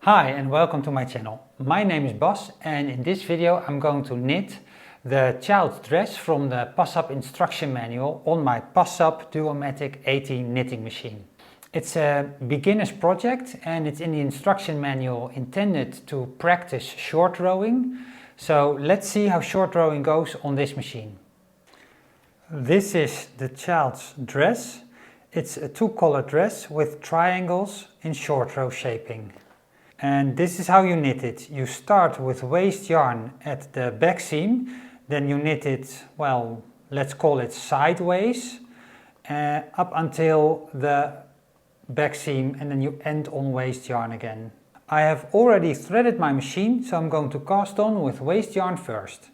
Hi and welcome to my channel. My name is Bas and in this video I'm going to knit the child's dress from the Passap instruction manual on my Passap Duomatic 80 knitting machine. It's a beginner's project and it's in the instruction manual intended to practice short rowing. So let's see how short rowing goes on this machine. This is the child's dress. It's a two-color dress with triangles in short row shaping. And this is how you knit it. You start with waste yarn at the back seam, then you knit it, well, let's call it sideways, up until the back seam, and then you end on waste yarn again. I have already threaded my machine, so I'm going to cast on with waste yarn first.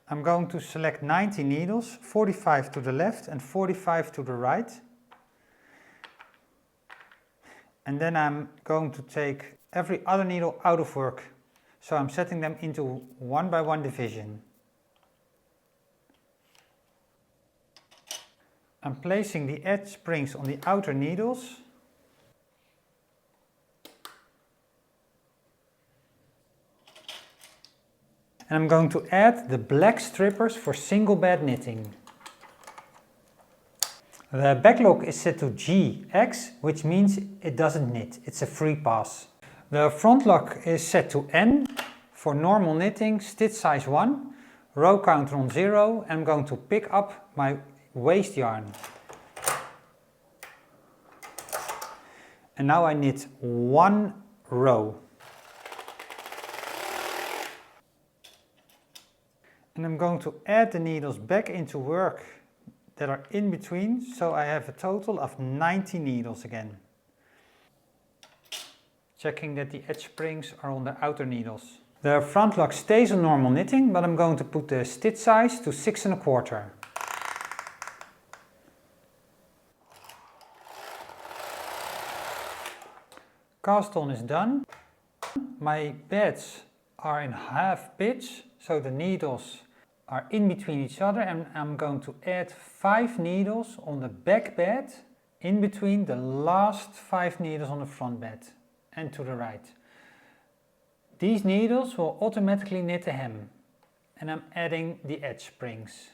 I'm going to select 90 needles, 45 to the left and 45 to the right. And then I'm going to take every other needle out of work. So I'm setting them into one by one division. I'm placing the edge springs on the outer needles. And I'm going to add the black strippers for single bed knitting. The backlock is set to GX, which means it doesn't knit, it's a free pass. The front lock is set to N for normal knitting, stitch size 1, row counter on 0, and I'm going to pick up my waste yarn. And now I knit one row. And I'm going to add the needles back into work that are in between, so I have a total of 90 needles again. Checking that the edge springs are on the outer needles. The front lock stays on normal knitting, but I'm going to put the stitch size to 6 1/4. Cast on is done. My beds are in half pitch, so the needles are in between each other, and I'm going to add 5 needles on the back bed in between the last 5 needles on the front bed and to the right. These needles will automatically knit a hem, and I'm adding the edge springs.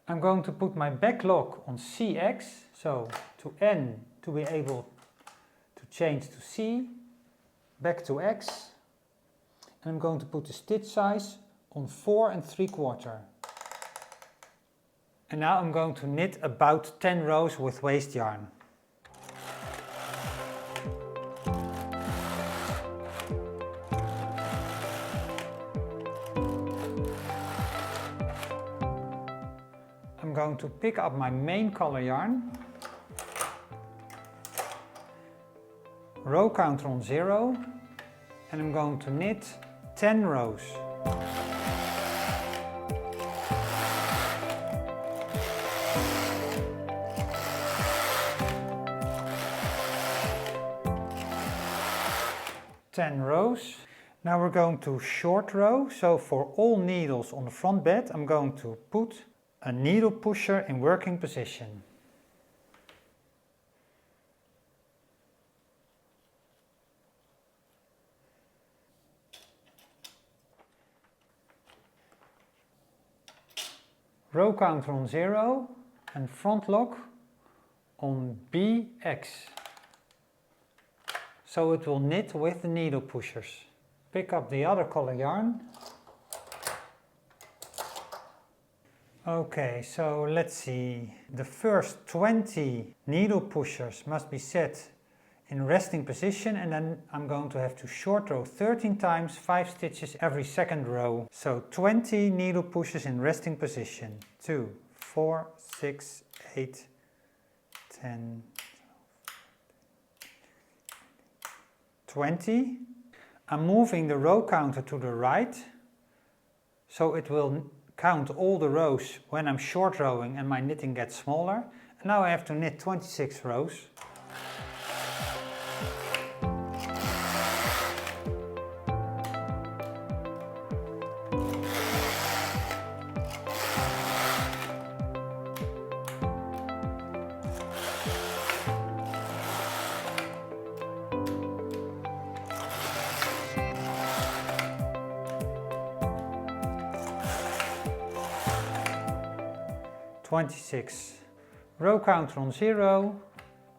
I'm going to put my back lock on CX, so to N to be able to change to C, back to X, and I'm going to put the stitch size on 4 3/4. And now I'm going to knit about 10 rows with waste yarn. I'm going to pick up my main color yarn, row counter on 0, and I'm going to knit 10 rows. Now we're going to short row, so for all needles on the front bed I'm going to put a needle pusher in working position. Row counter on 0 and front lock on BX. So it will knit with the needle pushers. Pick up the other color yarn. Okay, so let's see. The first 20 needle pushers must be set in resting position, and then I'm going to have to short row 13 times, 5 stitches every second row. So 20 needle pushers in resting position. 2, 4, 6, 8, 10, 20. I'm moving the row counter to the right, so it will count all the rows when I'm short rowing and my knitting gets smaller. And now I have to knit 26 rows. 26. Row counter on 0,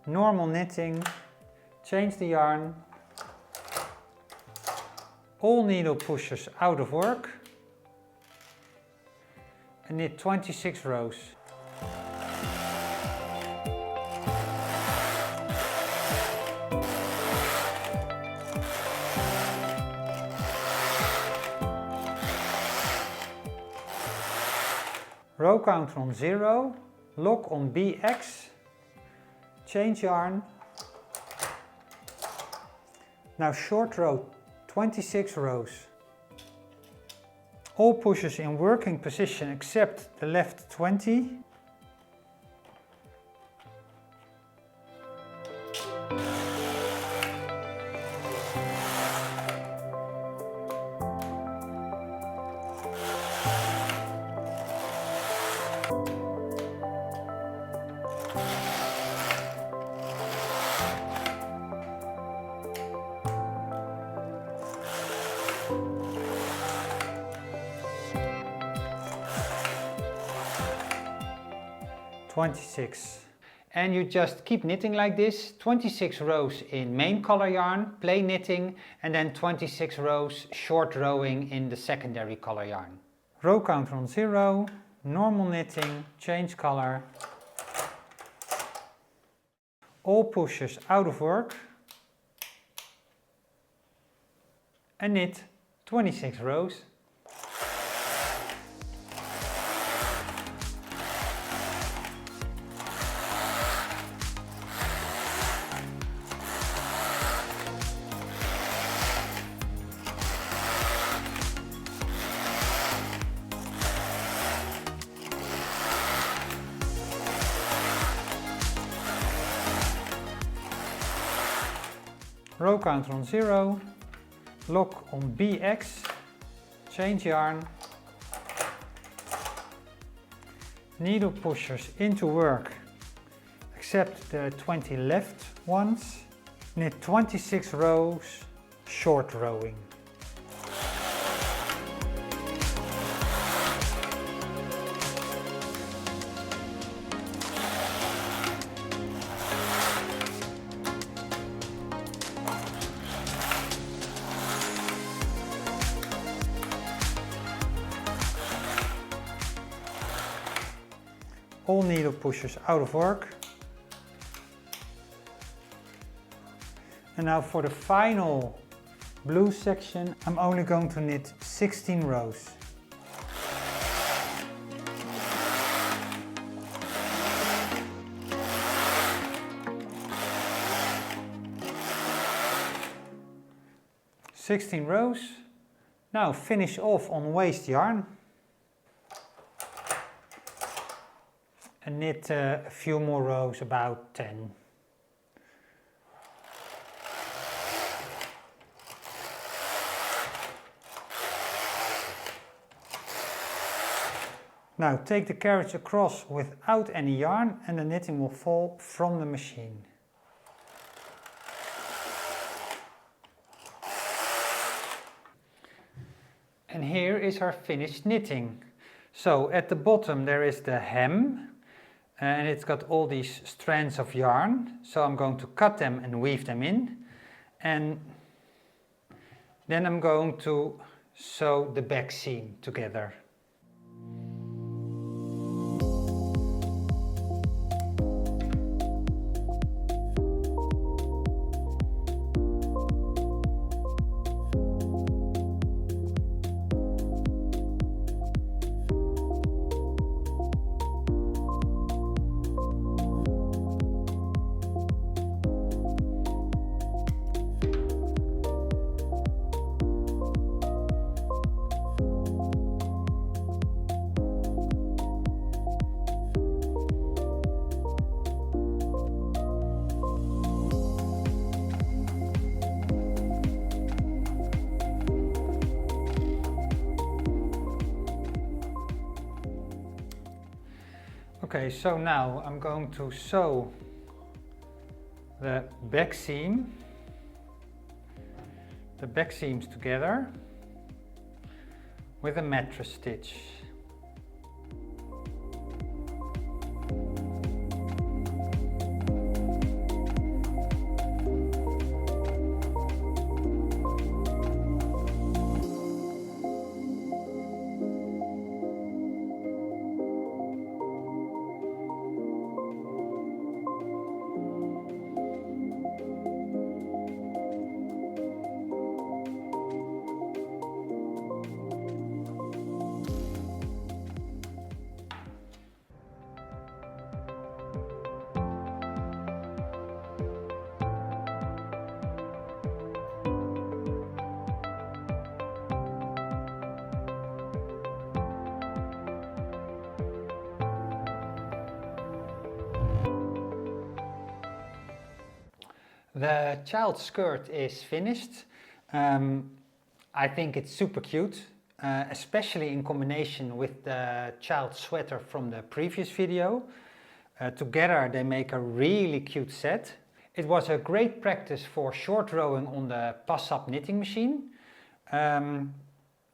normal knitting, change the yarn, all needle pushers out of work, and knit 26 rows. Row counter on 0, lock on BX, change yarn. Now short row 26 rows. All pushers in working position except the left 20. And you just keep knitting like this, 26 rows in main color yarn, plain knitting, and then 26 rows short rowing in the secondary color yarn. Row counter on 0, normal knitting, change color, all pushers out of work, and knit 26 rows. Row counter on 0, lock on BX, change yarn, needle pushers into work except the 20 left ones, knit 26 rows short rowing. All needle pushers out of work. And now for the final blue section, I'm only going to knit 16 rows. (16 rows). Now finish off on waste yarn. And knit a few more rows, about 10. Now take the carriage across without any yarn and the knitting will fall from the machine. And here is our finished knitting. So at the bottom there is the hem. And it's got all these strands of yarn, so I'm going to cut them and weave them in, and then I'm going to sew the back seam together. Okay, so now I'm going to sew the back seams together with a mattress stitch. The child skirt is finished. I think it's super cute, especially in combination with the child sweater from the previous video. Together they make a really cute set. It was a great practice for short rowing on the Passap knitting machine.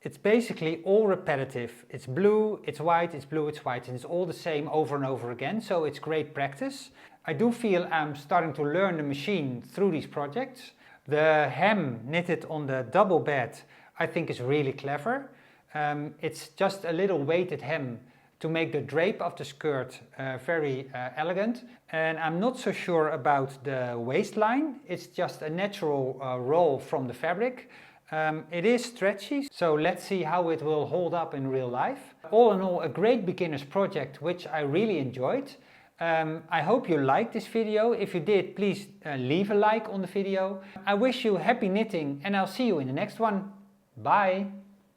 It's basically all repetitive. It's blue, it's white, it's blue, it's white, and it's all the same over and over again, so it's great practice. I do feel I'm starting to learn the machine through these projects. The hem knitted on the double bed I think is really clever. It's just a little weighted hem to make the drape of the skirt very elegant. And I'm not so sure about the waistline. It's just a natural roll from the fabric. It is stretchy, so let's see how it will hold up in real life. All in all, a great beginner's project, which I really enjoyed. I hope you liked this video. If you did, please leave a like on the video. I wish you happy knitting and I'll see you in the next one. Bye!